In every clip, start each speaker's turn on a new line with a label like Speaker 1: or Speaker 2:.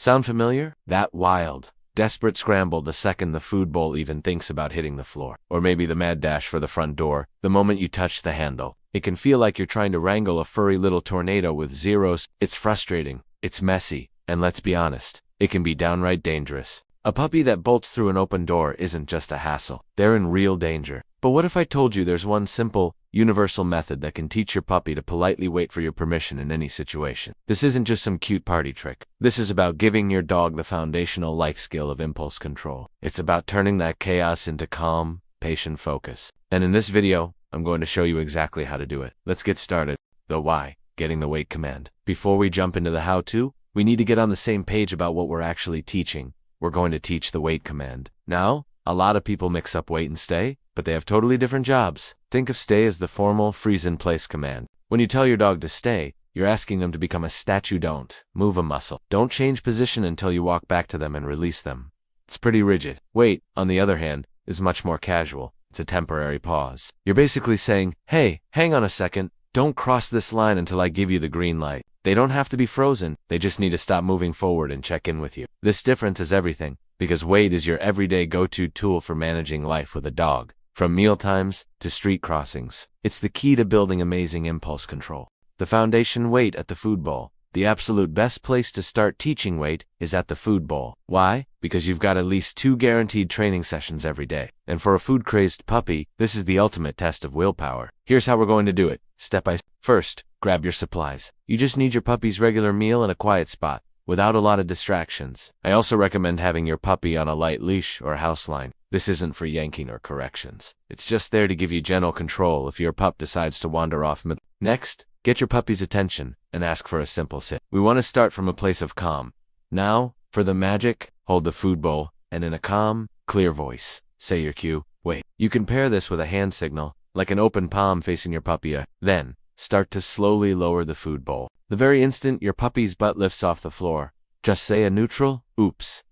Speaker 1: Sound familiar? That wild, desperate scramble the second the food bowl even thinks about hitting the floor. Or maybe the mad dash for the front door, the moment you touch the handle. It can feel like you're trying to wrangle a furry little tornado with zeros. It's frustrating, it's messy, and let's be honest, it can be downright dangerous. A puppy that bolts through an open door isn't just a hassle. They're in real danger. But what if I told you there's one simple, universal method that can teach your puppy to politely wait for your permission in any situation? This isn't just some cute party trick. This is about giving your dog the foundational life skill of impulse control. It's about turning that chaos into calm, patient focus. And in this video, I'm going to show you exactly how to do it. Let's get started. The why, getting the wait command. Before we jump into the how-to, we need to get on the same page about what we're actually teaching. We're going to teach the wait command. Now, a lot of people mix up wait and stay, but they have totally different jobs. Think of stay as the formal freeze-in-place command. When you tell your dog to stay, you're asking them to become a statue. Don't move a muscle. Don't change position until you walk back to them and release them. It's pretty rigid. Wait, on the other hand, is much more casual. It's a temporary pause. You're basically saying, hey, hang on a second, don't cross this line until I give you the green light. They don't have to be frozen, they just need to stop moving forward and check in with you. This difference is everything, because wait is your everyday go-to tool for managing life with a dog. From mealtimes to street crossings, it's the key to building amazing impulse control. The foundation wait at the food bowl. The absolute best place to start teaching wait is at the food bowl. Why? Because you've got at least 2 guaranteed training sessions every day. And for a food-crazed puppy, this is the ultimate test of willpower. Here's how we're going to do it, step by step. First, grab your supplies. You just need your puppy's regular meal and a quiet spot, without a lot of distractions. I also recommend having your puppy on a light leash or house line. This isn't for yanking or corrections. It's just there to give you gentle control if your pup decides to wander off. Next, get your puppy's attention and ask for a simple sit. We want to start from a place of calm. Now, for the magic, hold the food bowl, and in a calm, clear voice, say your cue, wait. You can pair this with a hand signal, like an open palm facing your puppy. Then, start to slowly lower the food bowl. The very instant your puppy's butt lifts off the floor, just say a neutral, oops,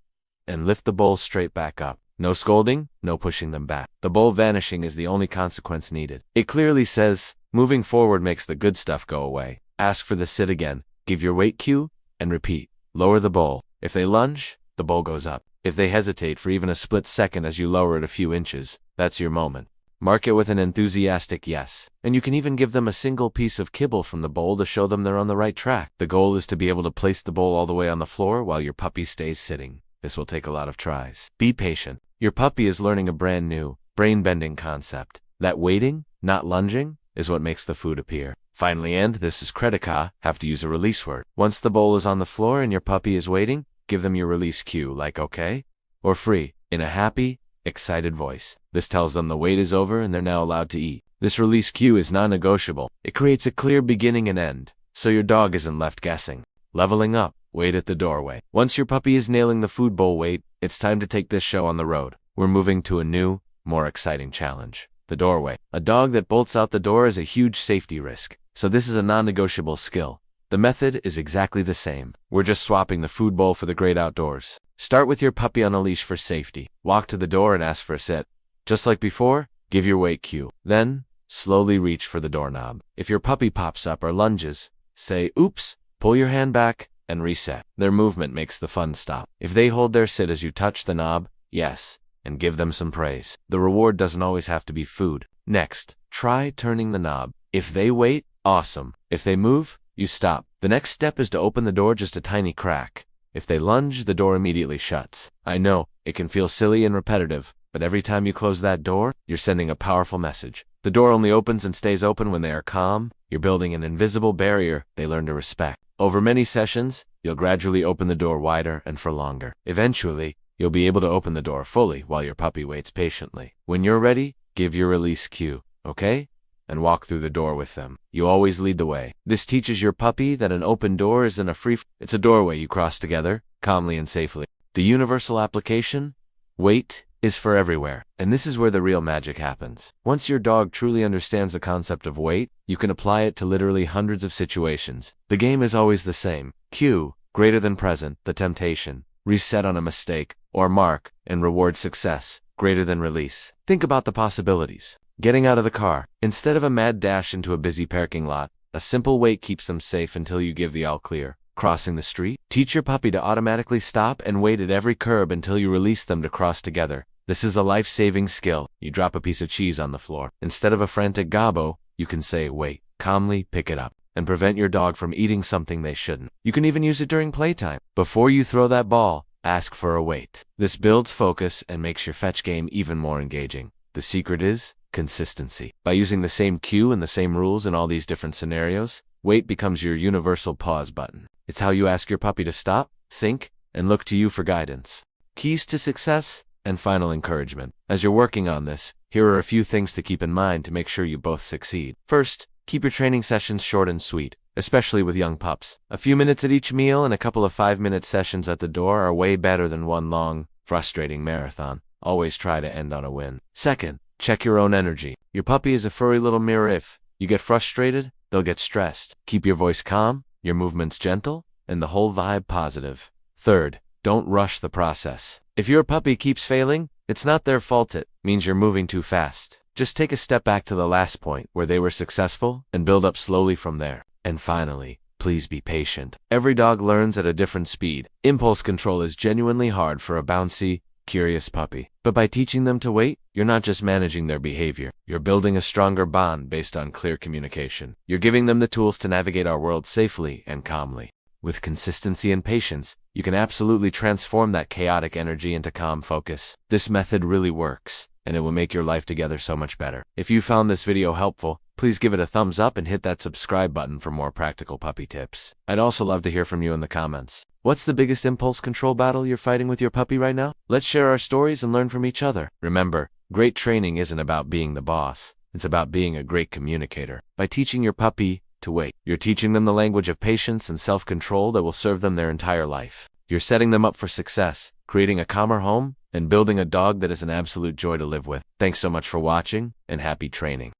Speaker 1: and lift the bowl straight back up. No scolding, no pushing them back. The bowl vanishing is the only consequence needed. It clearly says, moving forward makes the good stuff go away. Ask for the sit again, give your wait cue, and repeat. Lower the bowl. If they lunge, the bowl goes up. If they hesitate for even a split second as you lower it a few inches, that's your moment. Mark it with an enthusiastic yes. And you can even give them a single piece of kibble from the bowl to show them they're on the right track. The goal is to be able to place the bowl all the way on the floor while your puppy stays sitting. This will take a lot of tries. Be patient. Your puppy is learning a brand new, brain-bending concept. That waiting, not lunging, is what makes the food appear. Finally, and this is critical, have to use a release word. Once the bowl is on the floor and your puppy is waiting, give them your release cue, like okay or free, in a happy, excited voice. This tells them the wait is over and they're now allowed to eat. This release cue is non-negotiable. It creates a clear beginning and end, so your dog isn't left guessing. Leveling up, wait at the doorway. Once your puppy is nailing the food bowl wait, it's time to take this show on the road. We're moving to a new, more exciting challenge. The doorway. A dog that bolts out the door is a huge safety risk, so this is a non-negotiable skill. The method is exactly the same. We're just swapping the food bowl for the great outdoors. Start with your puppy on a leash for safety. Walk to the door and ask for a sit. Just like before, give your wait cue. Then, slowly reach for the doorknob. If your puppy pops up or lunges, say oops, pull your hand back, and reset. Their movement makes the fun stop. If they hold their sit as you touch the knob, yes, and give them some praise. The reward doesn't always have to be food. Next, try turning the knob. If they wait, awesome. If they move, you stop. The next step is to open the door just a tiny crack. If they lunge, the door immediately shuts. I know, it can feel silly and repetitive, but every time you close that door, you're sending a powerful message. The door only opens and stays open when they are calm. You're building an invisible barrier they learn to respect. Over many sessions, you'll gradually open the door wider and for longer. Eventually, you'll be able to open the door fully while your puppy waits patiently. When you're ready, give your release cue, okay? And walk through the door with them. You always lead the way. This teaches your puppy that an open door isn't a it's a doorway you cross together, calmly and safely. The universal application? Wait is for everywhere. And this is where the real magic happens. Once your dog truly understands the concept of wait, you can apply it to literally hundreds of situations. The game is always the same. Cue, greater than present, the temptation. Reset on a mistake, or mark, and reward success, greater than release. Think about the possibilities. Getting out of the car. Instead of a mad dash into a busy parking lot, a simple wait keeps them safe until you give the all clear. Crossing the street? Teach your puppy to automatically stop and wait at every curb until you release them to cross together. This is a life-saving skill. You drop a piece of cheese on the floor. Instead of a frantic gobbo, you can say, wait, calmly pick it up, and prevent your dog from eating something they shouldn't. You can even use it during playtime. Before you throw that ball, ask for a wait. This builds focus and makes your fetch game even more engaging. The secret is consistency. By using the same cue and the same rules in all these different scenarios, wait becomes your universal pause button. It's how you ask your puppy to stop, think, and look to you for guidance. Keys to success and final encouragement. As you're working on this, here are a few things to keep in mind to make sure you both succeed. First, keep your training sessions short and sweet, especially with young pups. A few minutes at each meal and a couple of 5-minute sessions at the door are way better than one long, frustrating marathon. Always try to end on a win. Second, check your own energy. Your puppy is a furry little mirror. If you get frustrated, they'll get stressed. Keep your voice calm, your movements gentle, and the whole vibe positive. Third, don't rush the process. If your puppy keeps failing, it's not their fault. It means you're moving too fast. Just take a step back to the last point where they were successful and build up slowly from there. And finally, please be patient. Every dog learns at a different speed. Impulse control is genuinely hard for a bouncy, curious puppy. But by teaching them to wait, you're not just managing their behavior. You're building a stronger bond based on clear communication. You're giving them the tools to navigate our world safely and calmly. With consistency and patience, you can absolutely transform that chaotic energy into calm focus. This method really works, and it will make your life together so much better. If you found this video helpful, please give it a thumbs up and hit that subscribe button for more practical puppy tips. I'd also love to hear from you in the comments. What's the biggest impulse control battle you're fighting with your puppy right now? Let's share our stories and learn from each other. Remember, great training isn't about being the boss. It's about being a great communicator. By teaching your puppy to wait, you're teaching them the language of patience and self-control that will serve them their entire life. You're setting them up for success, creating a calmer home, and building a dog that is an absolute joy to live with. Thanks so much for watching, and happy training.